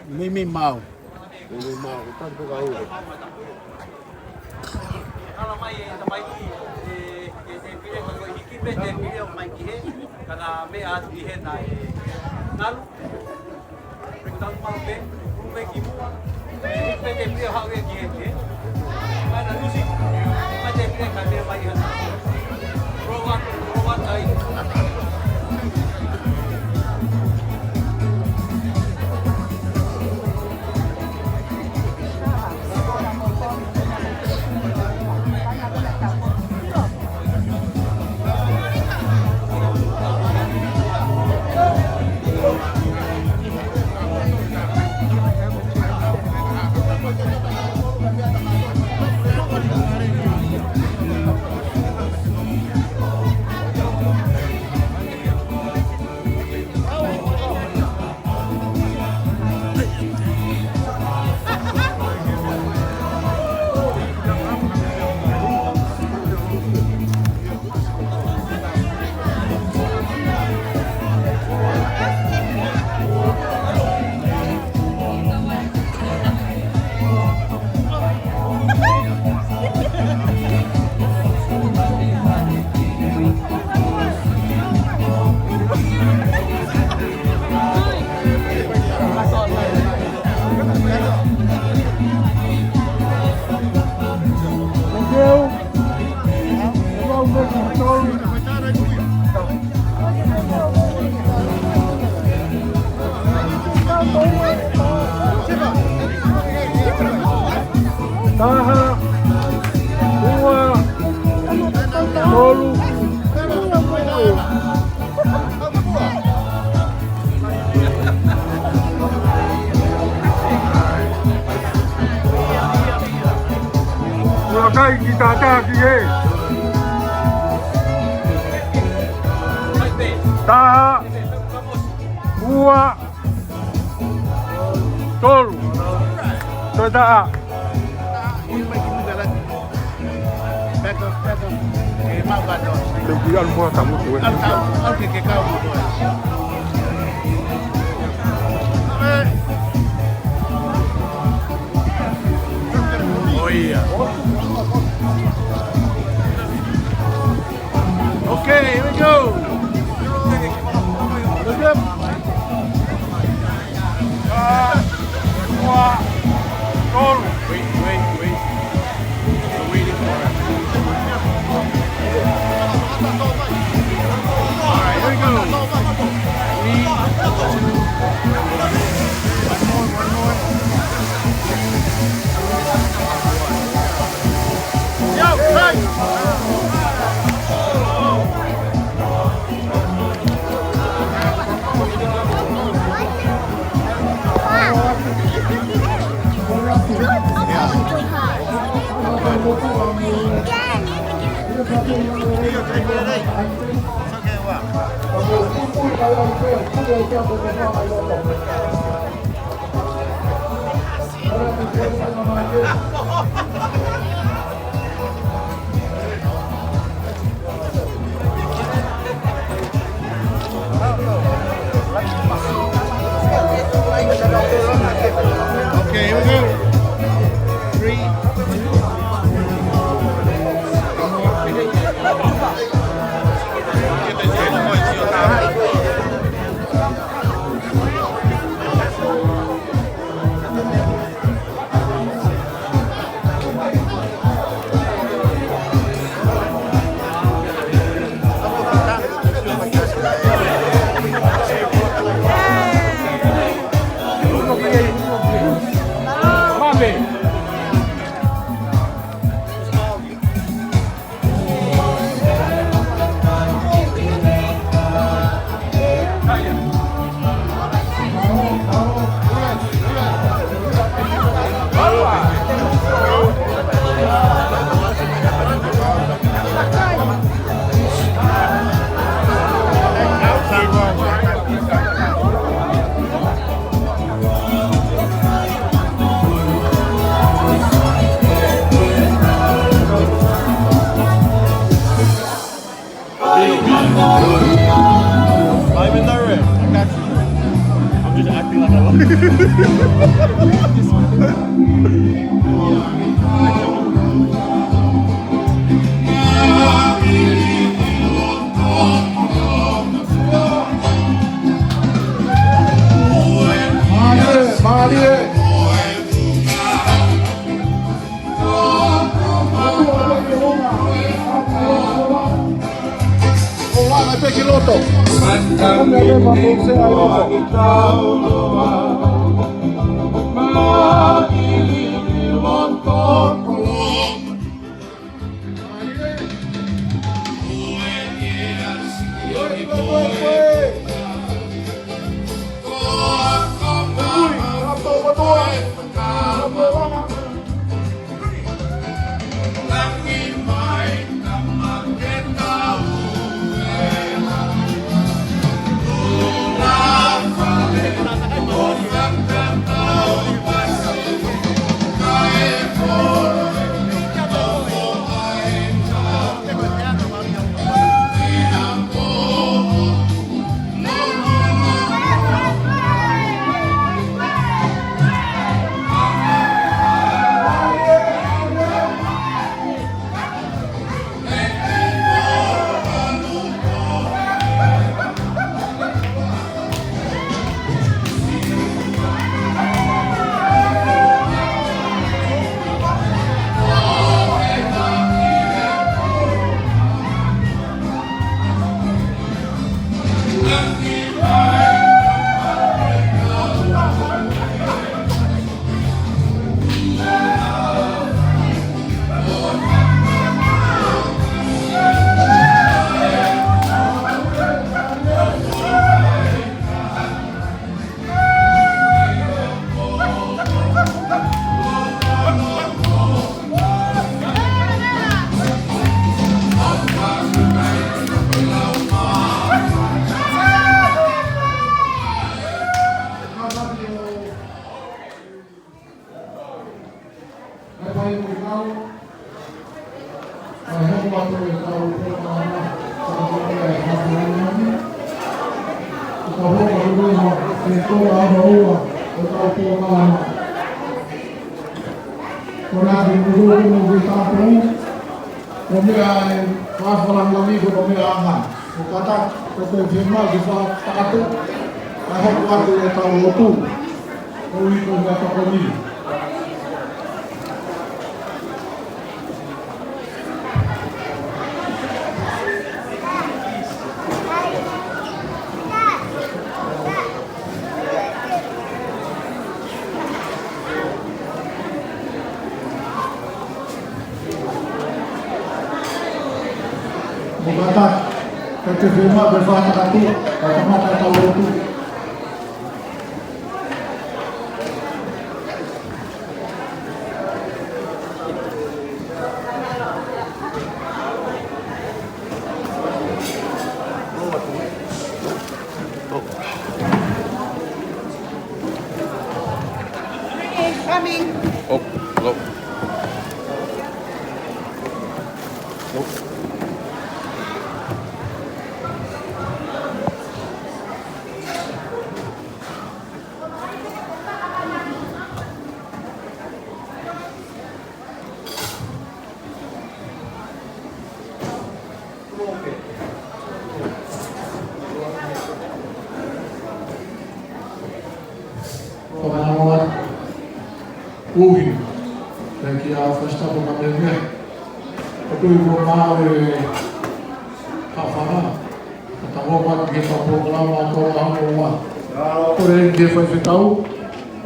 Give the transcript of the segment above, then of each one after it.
Mimi mau. Mimi mau, tanto kau. Kalau mai tamai ki pile ko hiki pe te pile mai ki he kana me a ki he na nalu. Pekang mau pe pe ki mu. Pe te pile ha ki he. Mana lusi. Mai te pile ka te mai ha. Prova tai. Taha, Houa Ilo Huufi. Kita taki he. Taha, Houa Ilo TUITA. Depuis le mois, ça m'a trouvé. Oh yeah. Okay, here we go. Look up. Wait. We're waiting for it. All right, here we go. 3, 2, 1 more. Yo, hey! Okay, here we go. 3, 2, 5 in the rim. I got you. Bisa acting lah kalau. Piloto. Uhi, perché ha festato una bella e poi formare a fare a roupa que está programa ancora a Houa. Porém, que foi feito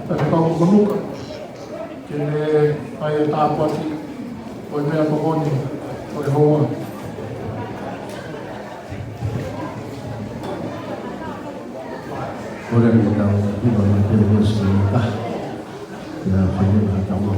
a ficar com nunca. Que aí está a parte foi meia pagode foi Houa. Boleh kita kita bersedia. Ya, saya tahu.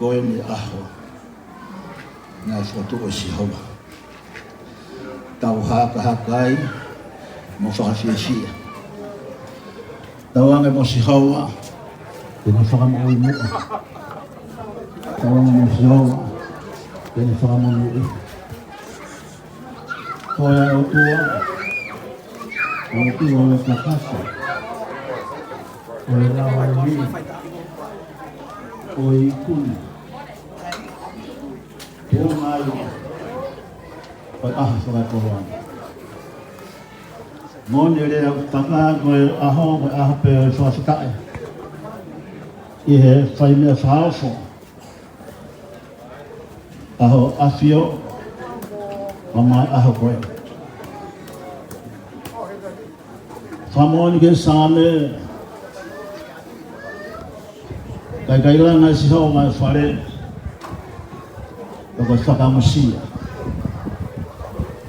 koe ni aho. Ngai whatu o si hawa. Tau haka ai, mo whakawhiawhia. Tau ange mo si hawa, tēnei whakamo'i mua. Tau ange mo si hawa, tēnei whakamo'i. Koe ai o tua, o tua o kakasa. Koe rawa i hui, koe i kuni. Pō ngai, koe aha whakakoroana. Mone rea taka koe aho, koe aha pe o whakatae. I he whai mea whaafo. Aho awhio, ma mai aho koe. Whamoni ke sāme, kai kailanga si hau mai whare, koe whakamusia.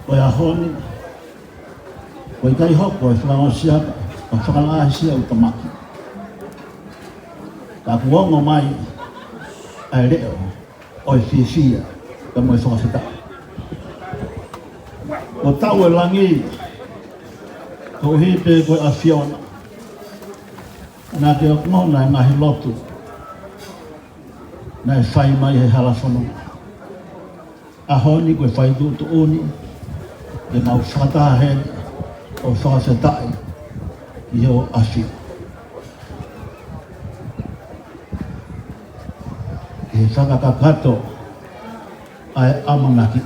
Koe ahoni, koe kai hoko e whakamusia, koe whakalahisia o tamaki. Ka kuongo mai, ai reo, o e whiwhia, ka moe whakawhita. O tau e langi, ko hipe koe a Fiona. Nā te o ngona e ngahi lotu. Nā e whai mai he halafono. Ahoni koe whai tūtu uni. E mau whatahe o whakawhetai. I o awhio. E whakakakato ai amanaki.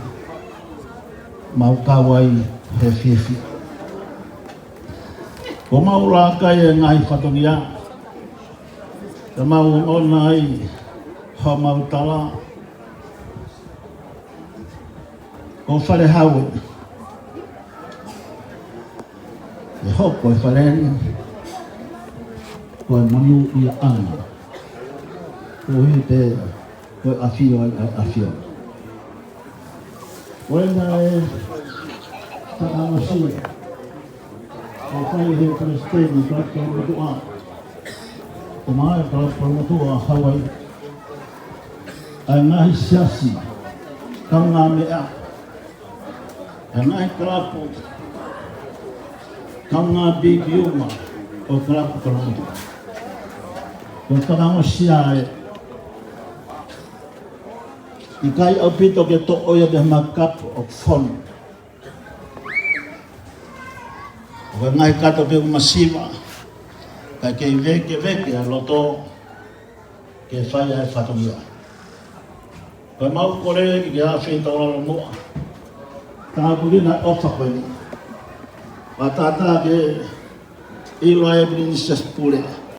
Mau kawai he whiwhi. Ko mau rā kai e ngahi whatongia. Ka mau ona ai hau mau tala. Ko whare haue. E hoko e whareni. Ko e manu i ana. Ko hi te koe awhio ai awhio. Ko e nā e whakamosia. Ko whai he Kristēni ka Kolomotu'A. Ko mai ka Kolomotu'A Hawaii. Ai ngahi siasi, ka ngā mea. Ai ngahi Kalapu, ka ngā bibiuma o Kalapu Kolomotu'A. Ko whakamosia e. I kai au pito ke to oia te makapu o whonu. Ko ngai kato pe umasiva, kai kei veke a loto ke whai ai whatongia. Ko mau kore ki ke hawhi tauraro moa. Tā purina ofa koe ni. Wa tātā ke ilo e princess pure.